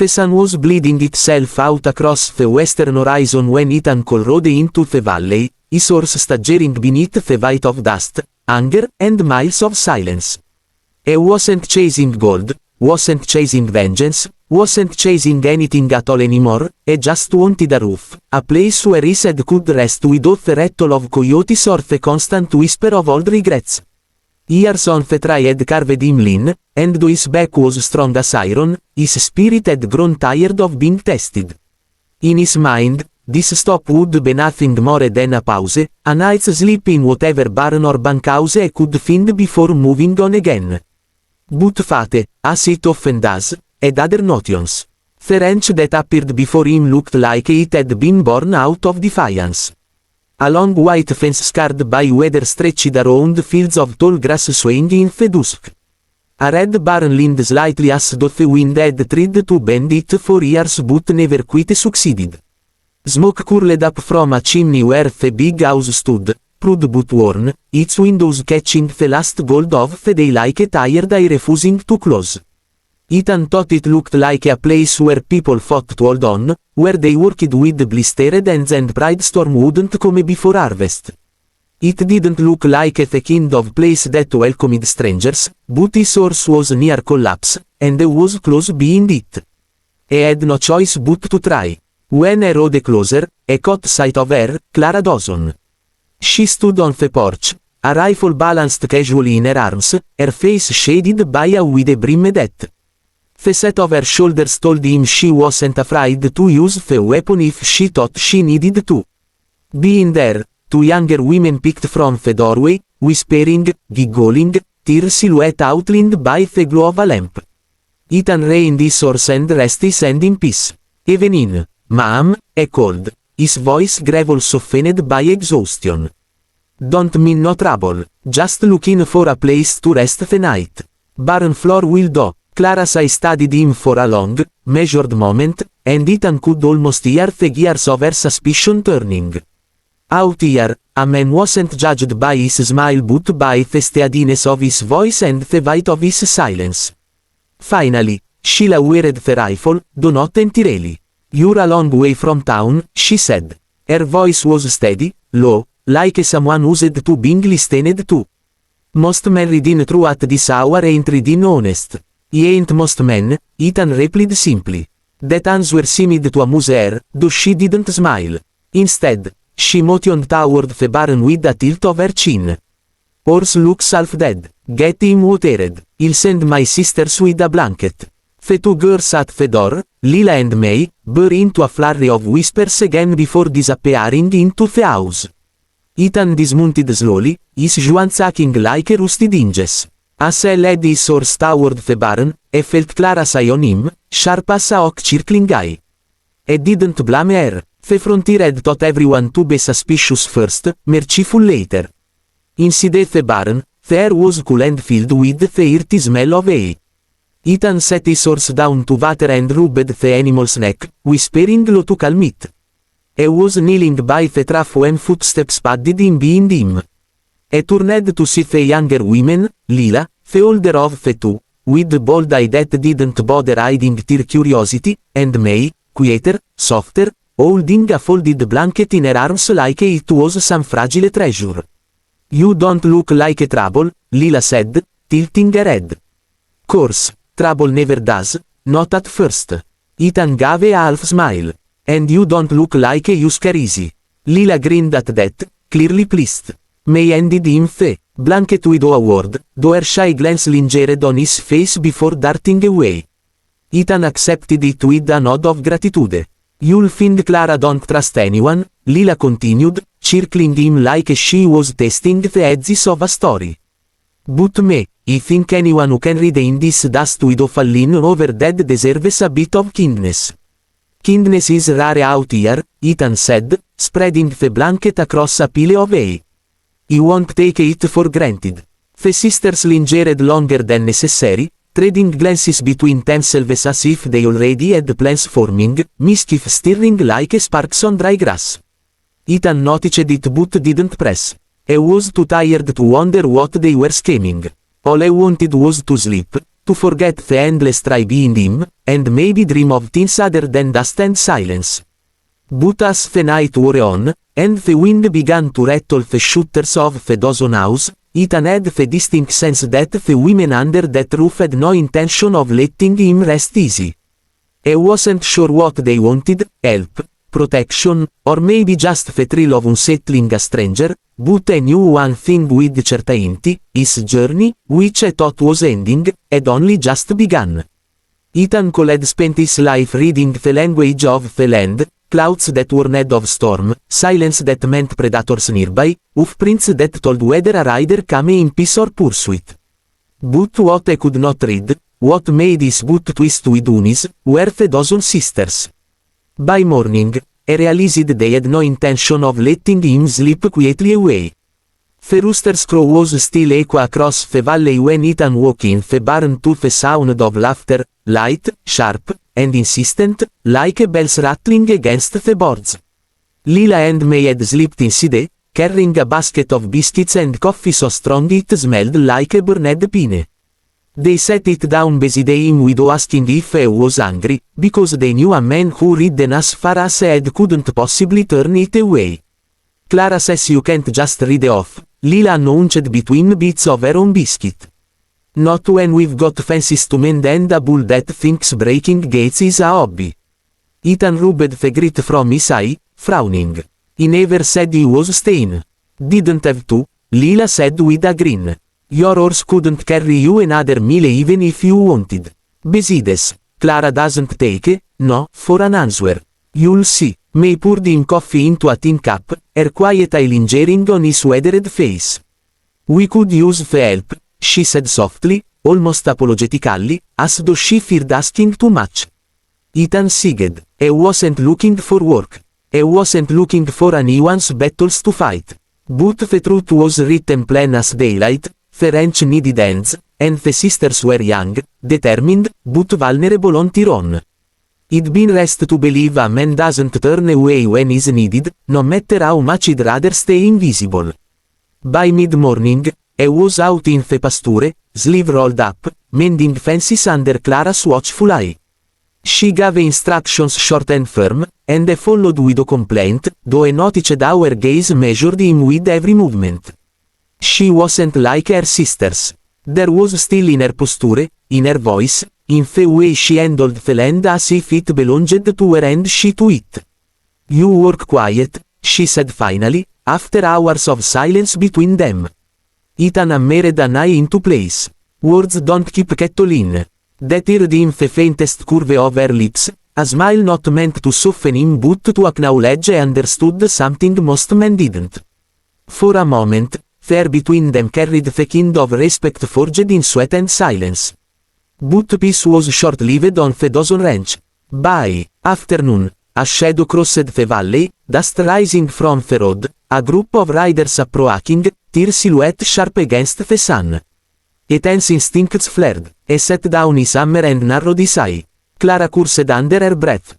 The sun was bleeding itself out across the western horizon when Ethan rode into the valley, his horse staggering beneath the weight of dust, anger, and miles of silence. He wasn't chasing gold, wasn't chasing vengeance, wasn't chasing anything at all anymore, he just wanted a roof, a place where his head could rest without the rattle of coyotes or the constant whisper of old regrets. Years on the trail had carved him lean, and though his back was strong as iron, his spirit had grown tired of being tested. In his mind, this stop would be nothing more than a pause, a night's sleep in whatever barn or bunkhouse he could find before moving on again. But fate, as it often does, had other notions. The ranch that appeared before him looked like it had been born out of defiance. A long white fence scarred by weather stretched around fields of tall grass swaying in the dusk. A red barn leaned slightly as though the wind had tried to bend it for years but never quite succeeded. Smoke curled up from a chimney where the big house stood, proud but worn, its windows catching the last gold of the day like a tired eye refusing to close. Ethan thought it looked like a place where people fought to hold on, where they worked with blistered hands and pride storm wouldn't come before harvest. It didn't look like the kind of place that welcomed strangers, but his horse was near collapse, and he was close behind it. He had no choice but to try. When he rode closer, he caught sight of her, Clara Dawson. She stood on the porch, a rifle balanced casually in her arms, her face shaded by a wide brimmed hat. The set of her shoulders told him she wasn't afraid to use the weapon if she thought she needed to. Behind her, two younger women peeked from the doorway, whispering, giggling, their silhouette outlined by the glow of a lamp. Ethan reined his horse and rested his hand in peace. "Evening, ma'am," he called, his voice gravel softened by exhaustion. "Don't mean no trouble, just looking for a place to rest the night. Barn floor will do." Clara's eye studied him for a long, measured moment, and Ethan could almost hear the gears of her suspicion turning. Out here, a man wasn't judged by his smile but by the steadiness of his voice and the weight of his silence. Finally, she lowered the rifle, though not entirely. "You're a long way from town," she said. Her voice was steady, low, like someone used to being listened to. "Most men reading through at this hour ain't reading honest." "He ain't most men," Ethan replied simply. That answer seemed to amuse her, though she didn't smile. Instead, she motioned toward the barn with a tilt of her chin. "Horse looks half dead. Get him watered. I'll send my sisters with a blanket." The two girls at the door, Lila and May, burst into a flurry of whispers again before disappearing into the house. Ethan dismounted slowly, his joints aching like rusted hinges. As he led his horse toward the barn, he felt Clara's eye on him, sharp as a hawk-circling eye. He didn't blame her. The frontier had taught everyone to be suspicious first, merciful later. Inside the barn, the air was cool and filled with the earthy smell of hay. Ethan set his horse down to water and rubbed the animal's neck, whispering low to calm it. He was kneeling by the trough when footsteps padded in behind him. He turned to see the younger women, Lila, the older of the two, with the bold eye that didn't bother hiding their curiosity, and May, quieter, softer, holding a folded blanket in her arms like it was some fragile treasure. "You don't look like trouble," Lila said, tilting her head. "Course, trouble never does, not at first." Ethan gave a half smile. "And you don't look like you scare easy." Lila grinned at that, clearly pleased. May handed him the blanket without a word, though her shy glance lingered on his face before darting away. Ethan accepted it with a nod of gratitude. "You'll find Clara don't trust anyone," Lila continued, circling him like she was testing the edges of a story. "But me, I think anyone who can read in this dust without falling over dead deserves a bit of kindness." "Kindness is rare out here," Ethan said, spreading the blanket across a pile of hay. "You won't take it for granted." The sisters lingered longer than necessary, trading glances between themselves as if they already had plans forming, mischief stirring like sparks on dry grass. Ethan noticed it but didn't press. He was too tired to wonder what they were scheming. All he wanted was to sleep, to forget the endless drive behind him, and maybe dream of things other than dust and silence. But as the night wore on, and the wind began to rattle the shutters of the dozen house, Ethan had the distinct sense that the women under that roof had no intention of letting him rest easy. He wasn't sure what they wanted, help, protection, or maybe just the thrill of unsettling a stranger, but he knew one thing with certainty: his journey, which he thought was ending, had only just begun. Ethan Cole had spent his life reading the language of the land, clouds that warned of storm, silence that meant predators nearby, hoofprints that told whether a rider came in peace or pursuit. But what he could not read, what made his boot twist with unease, were the dozen sisters. By morning, he realized they had no intention of letting him sleep quietly away. The rooster's crow was still echo across the valley when Ethan walked in the barn to the sound of laughter, light, sharp, and insistent, like bells rattling against the boards. Lila and May had slept inside, carrying a basket of biscuits and coffee so strong it smelled like a burned pine. They set it down beside him without asking if he was hungry, because they knew a man who read them as far as he had couldn't possibly turn it away. Clara says you can't just read off, Lila announced between bits of her own biscuit. Not when we've got fences to mend and a bull that thinks breaking gates is a hobby. Ethan rubbed the grit from his eye, frowning. He never said he was staying. Didn't have to, Lila said with a grin. Your horse couldn't carry you another mile even if you wanted. Besides, Clara doesn't take, no, for an answer. You'll see. May poured him coffee into a tin cup, her quiet eye lingering on his weathered face. We could use the help, she said softly, almost apologetically, as though she feared asking too much. Ethan sighed. He wasn't looking for work. He wasn't looking for anyone's battles to fight. But the truth was written plain as daylight: the ranch needed hands, and the sisters were young, determined, but vulnerable on their own. It'd been rest to believe a man doesn't turn away when he's needed, no matter how much he'd rather stay invisible. By mid-morning, he was out in the pasture, sleeve rolled up, mending fences under Clara's watchful eye. She gave instructions short and firm, and he followed without complaint, though he noticed how her gaze measured him with every movement. She wasn't like her sisters. There was still in her posture, in her voice, in the way she handled the land as if it belonged to her and she to it. You work quiet, she said finally, after hours of silence between them. Ethan hammered an eye into place. Words don't keep cattle in. That heard him the faintest curve of her lips, a smile not meant to soften him but to acknowledge he understood something most men didn't. For a moment, the air between them carried the kind of respect forged in sweat and silence. But peace was short-lived on the dozen ranch. By afternoon, a shadow crossed the valley, dust rising from the road, a group of riders approaching, their silhouette sharp against the sun. Ethan's instincts flared. He set down his hammer and narrowed his eye. Clara cursed under her breath.